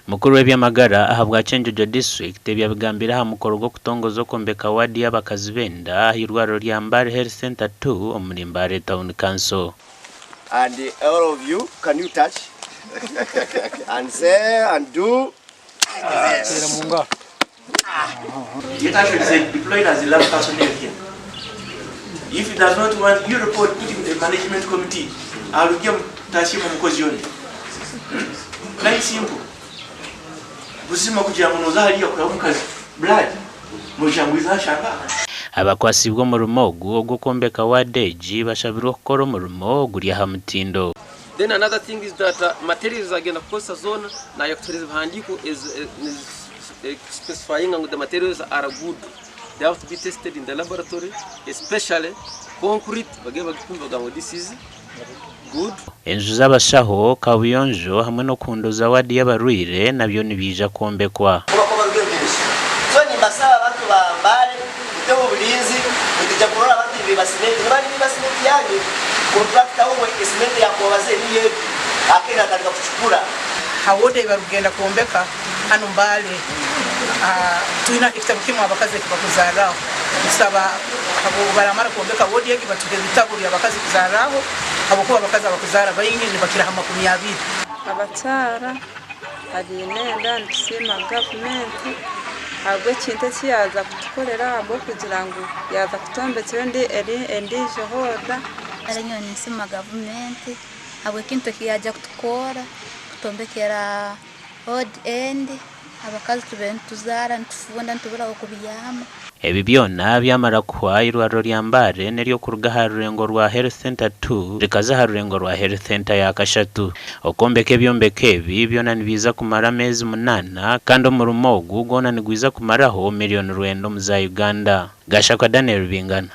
Mukuru w'ebyamagara ahabwa Kyenjojo district ebyabigambira ha mukoro gwo kutongoza okombeka wadi y'abakazi benda hirwaro lya Mbale Health Center 2 omuli Mbale Town Council. And all of you, can you touch and say and do? Yes. It actually said deployed as the last personnel here. If he does not want you report, put in the management committee. I will give Tashima Mukozioni. Very simple. Busima kugira ngo nozahariya kwa mukazi blood mujangwiza shanga abakwasibwa mu rumogo ogwo kombeka wadeji bashabirwa gukora umurimo guri ha mutindo. Then another thing is that materials agenda cost zone na yakuturiza handiko is specifying that the materials are good. They have to be tested in the laboratory, especially concrete. This is good. Enju z'Abashaho, Kyenjojo hamwe no kundoza wadi y'abarwire nabyo nibija kombekwa. So ni basaba abantu ba Mbale byo ubulinzi ndija kurora abantu bibasimenti bari bibasimenti yanyu contract aho esimenti yakobaze ni yetu akena katika kuchukura hawode barugenda kuombeka hano Mbale tuina ikitabu kimwe abakazi bakuzaraho usaba abo baramara kuombeka wodi yake batugeza ibitabo by'abakazi kuzaraho abo kuba abakazi bakuzara bayingi ni bakira hama 20 abatara ari nenda nsima government agwe kintu kiyaza kutukorera abo kugira ngo yaza kutombekera ndi johoda aranyo nsima government agwe kintu kiyaja kutukora kutombekera odd end abakazi tubentuzara ntufunda ntubura okubiyama. Ebi byona byamara kuhwa irwaro lya Mbale neryo kuruga ha rurengo rwa Health Center 2 rikaza ha rurengo rwa Health Center ya Kashatu. Okombeke byombeke ebi byona nibiza kumara mezi 8 kandi mu rumogo gona nigwiza kumaraho miliyoni 9 mu za Uganda. Gasha kwa Daniel Bingana.